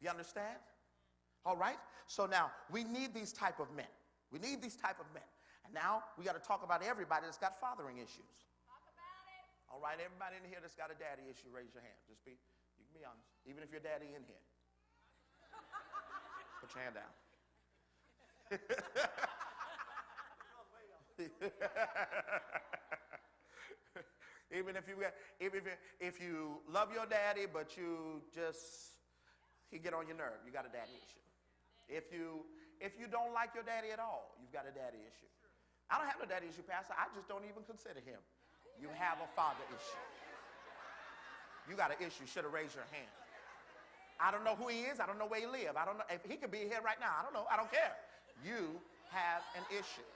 You understand? All right? So now, we need these type of men. We need these type of men. And now, we got to talk about everybody that's got fathering issues. Talk about it. All right, everybody in here that's got a daddy issue, raise your hand. You can be honest. Even if you're daddy in here. Put your hand down. Even if you love your daddy, but he get on your nerve, you got a daddy issue. If you don't like your daddy at all, you've got a daddy issue. I don't have a daddy issue, Pastor. I just don't even consider him. You have a father issue. You got an issue. Should have raised your hand. I don't know who he is. I don't know where he lives. I don't know if he could be here right now. I don't know. I don't care. You have an issue.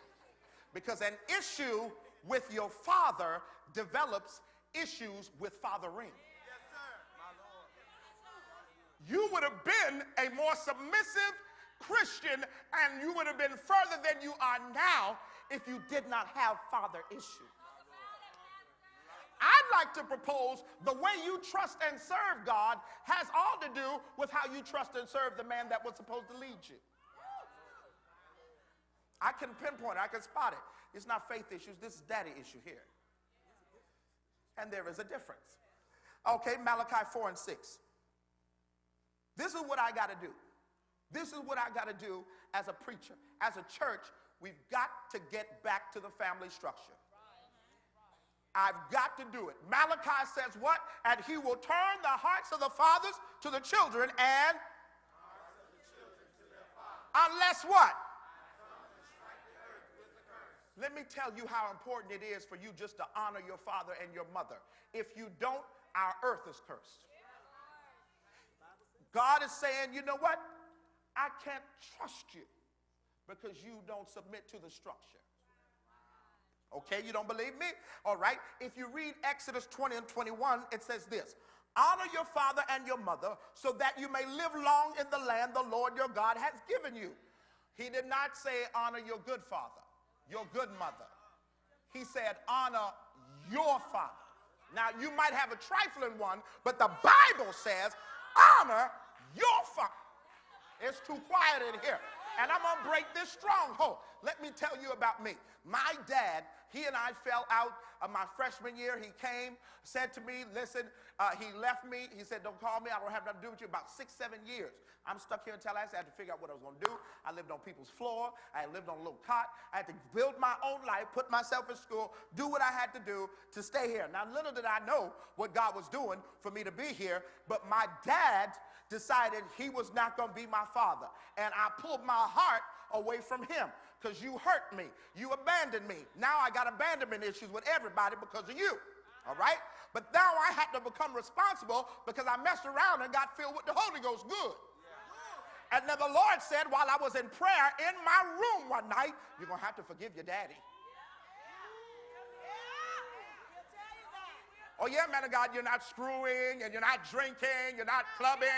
Because an issue with your father develops issues with fathering. Yes, sir. My Lord. You would have been a more submissive Christian, and you would have been further than you are now if you did not have father issues. I'd like to propose the way you trust and serve God has all to do with how you trust and serve the man that was supposed to lead you. I can pinpoint it. I can spot it. It's not faith issues. This is daddy issue here. And there is a difference. Okay, Malachi 4 and 6. This is what I got to do. This is what I got to do as a preacher. As a church, we've got to get back to the family structure. I've got to do it. Malachi says what? And he will turn the hearts of the fathers to the children and unless what? Let me tell you how important it is for you just to honor your father and your mother. If you don't, our earth is cursed. God is saying, you know what? I can't trust you because you don't submit to the structure. Okay, you don't believe me? All right. If you read Exodus 20 and 21, it says this. Honor your father and your mother so that you may live long in the land the Lord your God has given you. He did not say honor your good father, your good mother. He said honor your father. Now, you might have a trifling one, but the Bible says honor your father. It's too quiet in here. And I'm going to break this stronghold. Let me tell you about me. My dad, he and I fell out of my freshman year. He came, said to me, listen, he left me. He said, don't call me. I don't have nothing to do with you. About 6-7 years. I'm stuck here in Tallahassee. I had to figure out what I was going to do. I lived on people's floor. I lived on a little cot. I had to build my own life, put myself in school, do what I had to do to stay here. Now, little did I know what God was doing for me to be here, but my dad decided he was not going to be my father. And I pulled my heart away from him because you hurt me. You abandoned me. Now I got abandonment issues with everybody because of you. All right? But now I had to become responsible because I messed around and got filled with the Holy Ghost good. And then the Lord said while I was in prayer in my room one night, you're going to have to forgive your daddy. Oh, yeah, man of God, you're not screwing and you're not drinking, you're not clubbing,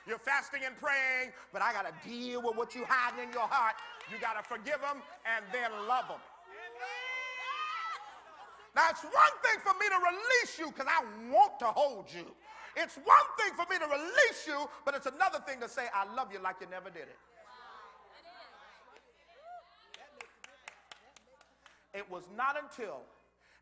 you're fasting and praying, but I got to deal with what you have in your heart. You got to forgive them and then love them. Now, it's one thing for me to release you because I want to hold you. It's one thing for me to release you, but it's another thing to say, I love you like you never did it. It was not until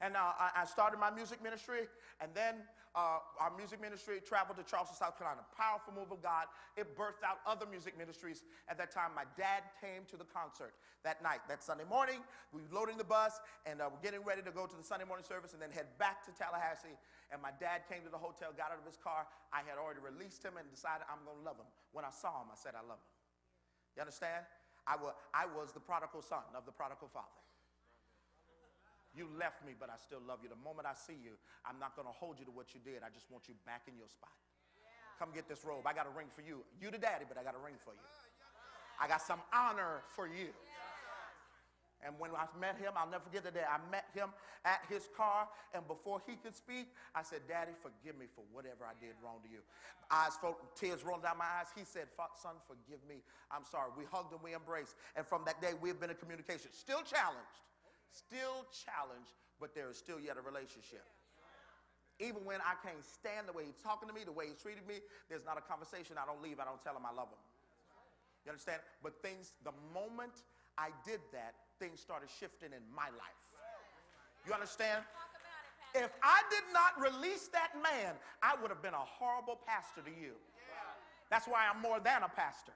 and I started my music ministry, and then our music ministry traveled to Charleston, South Carolina. Powerful move of God. It birthed out other music ministries. At that time, my dad came to the concert that night. That Sunday morning, we were loading the bus, and we're getting ready to go to the Sunday morning service and then head back to Tallahassee. And my dad came to the hotel, got out of his car. I had already released him and decided I'm going to love him. When I saw him, I said, I love him. You understand? I was the prodigal son of the prodigal father. You left me, but I still love you. The moment I see you, I'm not going to hold you to what you did. I just want you back in your spot. Come get this robe. I got a ring for you. You the daddy, but I got a ring for you. I got some honor for you. And when I met him, I'll never forget the day. I met him at his car, and before he could speak, I said, Daddy, forgive me for whatever I did wrong to you. Tears rolling down my eyes. He said, son, forgive me. I'm sorry. We hugged and we embraced. And from that day, we've been in communication. Still challenged, but there is still yet a relationship. Even when I can't stand the way he's talking to me, the way he's treating me, there's not a conversation. I don't leave. I don't tell him I love him. You understand? But the moment I did that, things started shifting in my life. You understand? If I did not release that man, I would have been a horrible pastor to you. That's why I'm more than a pastor.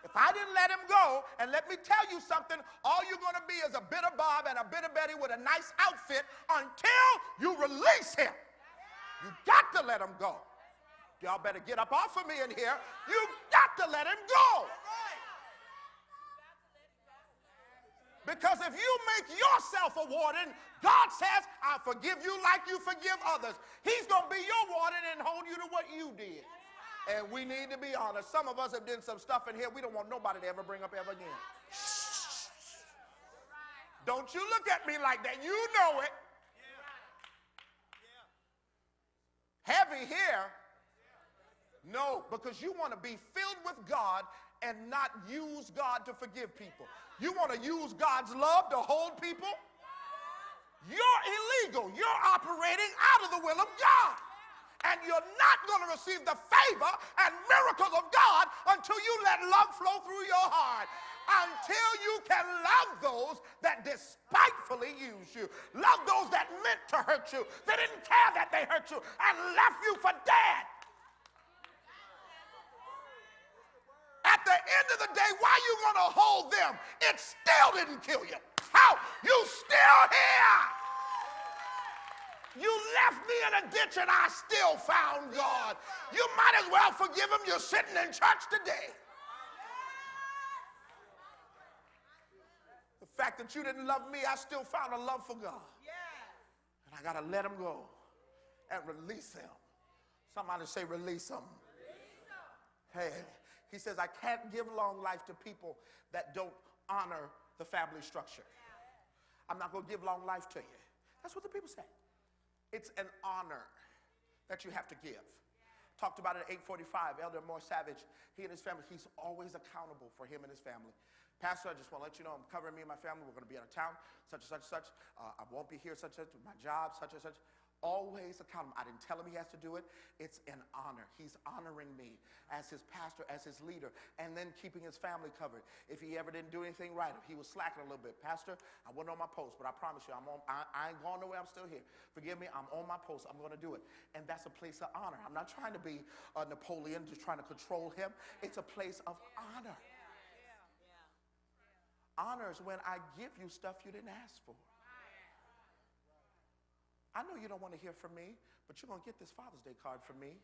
If I didn't let him go, and let me tell you something, all you're going to be is a bitter Bob and a bitter Betty with a nice outfit until you release him. You got to let him go. Y'all better get up off of me in here. You got to let him go. Because if you make yourself a warden, God says, I forgive you like you forgive others. He's going to be your warden and hold you to what you did. And we need to be honest. Some of us have done some stuff in here we don't want nobody to ever bring up ever again. Don't you look at me like that. You know it. Heavy here. No, because you want to be filled with God and not use God to forgive people. You want to use God's love to hold people. You're illegal. You're operating out of the will of God. And you're not going to receive the favor and miracles of God until you let love flow through your heart. Until you can love those that despitefully use you. Love those that meant to hurt you. They didn't care that they hurt you and left you for dead. At the end of the day, why you going to hold them? It still didn't kill you. How? You still here. You left me in a ditch and I still found God. You might as well forgive him. You're sitting in church today. The fact that you didn't love me, I still found a love for God. And I got to let him go and release him. Somebody say release him. Hey, he says, I can't give long life to people that don't honor the family structure. I'm not going to give long life to you. That's what the people say. It's an honor that you have to give. Talked about it at 8:45. Elder Moore Savage, he and his family, he's always accountable for him and his family. Pastor, I just want to let you know I'm covering me and my family. We're going to be out of town, such and such and such. I won't be here, such and such, my job, such and such. Always accountable. I didn't tell him he has to do it. It's an honor. He's honoring me as his pastor, as his leader, and then keeping his family covered. If he ever didn't do anything right, if he was slacking a little bit, Pastor, I wasn't on my post, but I promise you, I ain't going nowhere. I'm still here. Forgive me. I'm on my post. I'm going to do it. And that's a place of honor. I'm not trying to be Napoleon, just trying to control him. It's a place of honor. Honor is when I give you stuff you didn't ask for. I know you don't want to hear from me, but you're going to get this Father's Day card from me.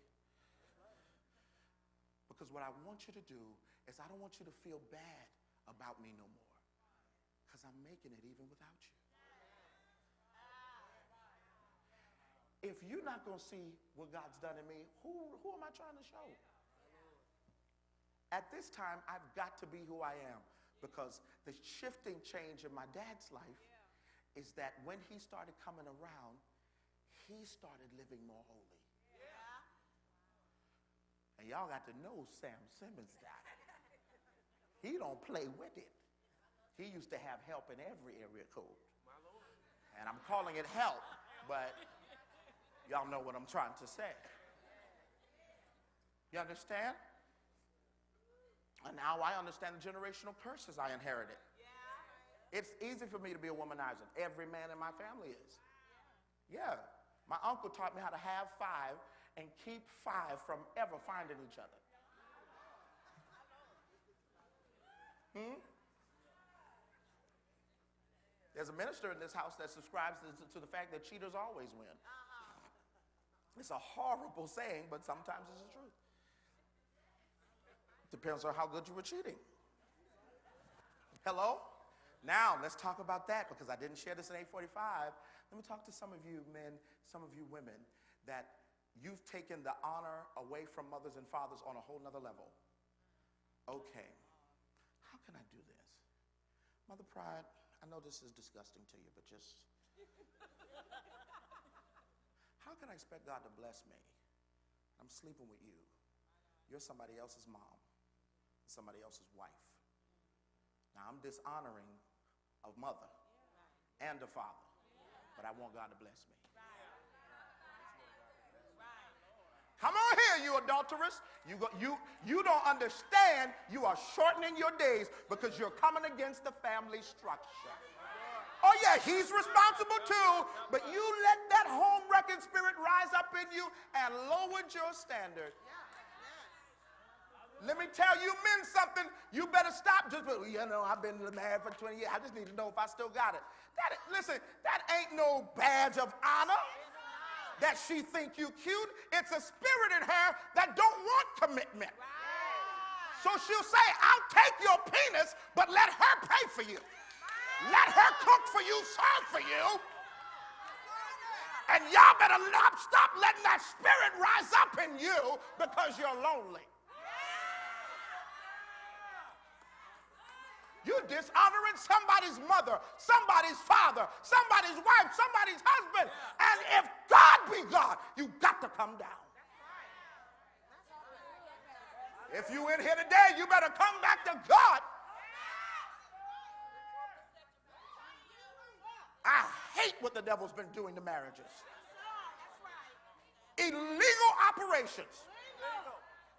Because what I want you to do is I don't want you to feel bad about me no more. Because I'm making it even without you. If you're not going to see what God's done in me, who am I trying to show? At this time, I've got to be who I am. Because the shifting change in my dad's life is that when he started coming around, he started living more holy. And y'all got to know Sam Simmons died. He don't play with it. He used to have help in every area code. And I'm calling it help, but y'all know what I'm trying to say. You understand? And now I understand the generational curses I inherited. It's easy for me to be a womanizer. Every man in my family is. Yeah. My uncle taught me how to have five and keep five from ever finding each other. There's a minister in this house that subscribes to the fact that cheaters always win. It's a horrible saying, but sometimes it's the truth. Depends on how good you were cheating. Hello? Now, let's talk about that because I didn't share this in 8:45. Let me talk to some of you men, some of you women, that you've taken the honor away from mothers and fathers on a whole nother level. Okay, how can I do this? Mother Pride, I know this is disgusting to you, but just, how can I expect God to bless me? I'm sleeping with you. You're somebody else's mom, somebody else's wife. Now, I'm dishonoring a mother and a father, but I want God to bless me. adulteress. You don't understand you are shortening your days because you're coming against the family structure. Oh yeah, he's responsible too, but you let that home wrecking spirit rise up in you and lowered your standard. Let me tell you men something, you better stop just, I've been married for 20 years. I just need to know if I still got it. Listen, that ain't no badge of honor that she think you cute. It's a spirit in her that don't want commitment. So she'll say, I'll take your penis, but let her pay for you. Let her cook for you, serve for you. And y'all better stop letting that spirit rise up in you because you're lonely. You're dishonoring somebody's mother, somebody's father, somebody's wife, somebody's husband. And if God be God, you got to come down. If you in here today, you better come back to God. I hate what the devil's been doing to marriages. Illegal operations.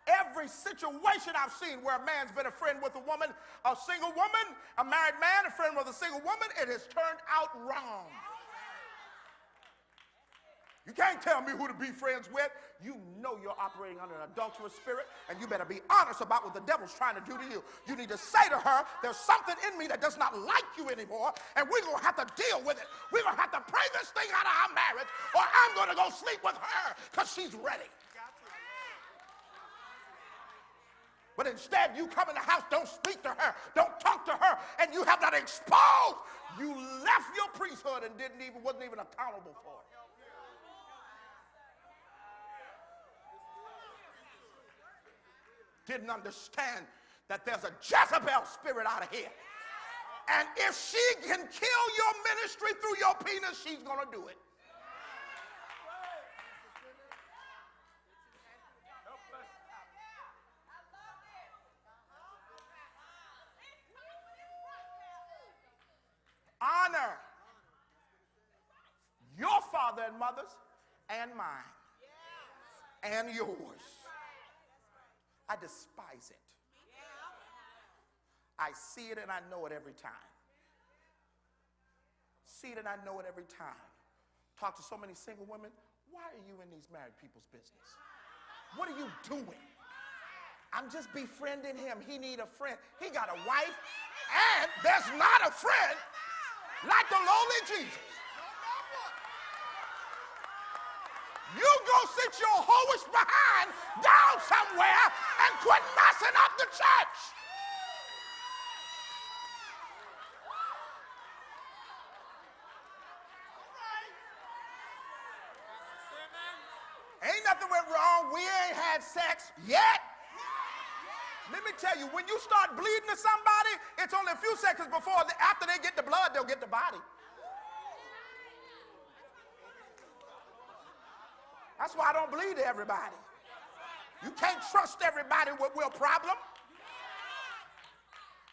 Every situation I've seen where a man's been a friend with a woman, a single woman, a married man, a friend with a single woman, it has turned out wrong. You can't tell me who to be friends with. You know you're operating under an adulterous spirit, and you better be honest about what the devil's trying to do to you. You need to say to her, there's something in me that does not like you anymore, and we're going to have to deal with it. We're going to have to pray this thing out of our marriage, or I'm going to go sleep with her because she's ready. But instead, you come in the house, don't speak to her, don't talk to her, and you have not exposed. You left your priesthood and wasn't even accountable for it. Didn't understand that there's a Jezebel spirit out of here. And if she can kill your ministry through your penis, she's going to do it. Honor your father and mothers and mine and yours. I despise it. I see it and I know it every time. See it and I know it every time. Talk to so many single women. Why are you in these married people's business? What are you doing? I'm just befriending him. He need a friend. He got a wife, and there's not a friend like the lowly Jesus. You go sit your hoish behind down somewhere and quit messing up the church. Ain't nothing went wrong. We ain't had sex yet. Let me tell you, when you start bleeding to somebody, it's only a few seconds before, after they get the blood, they'll get the body. That's why I don't bleed to everybody. You can't trust everybody with your problem.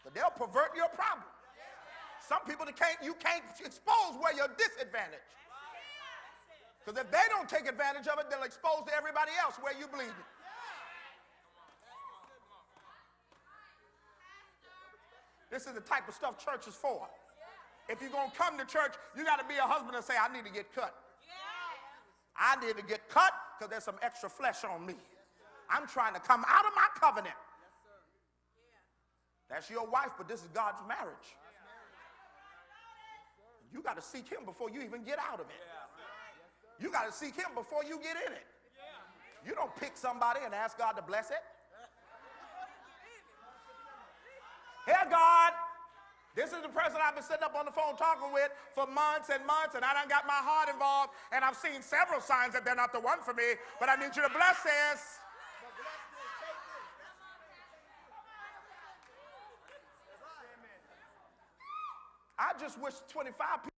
But they'll pervert your problem. Some people you can't expose where you're disadvantaged. Because if they don't take advantage of it, they'll expose to everybody else where you're bleeding. This is the type of stuff church is for. If you're going to come to church, you got to be a husband and say, I need to get cut. I need to get cut because there's some extra flesh on me. I'm trying to come out of my covenant. That's your wife, but this is God's marriage. You got to seek him before you even get out of it. You got to seek him before you get in it. You don't pick somebody and ask God to bless it. Here, God, this is the person I've been sitting up on the phone talking with for months and months, and I done got my heart involved, and I've seen several signs that they're not the one for me, but I need you to bless this. I just wish 25 people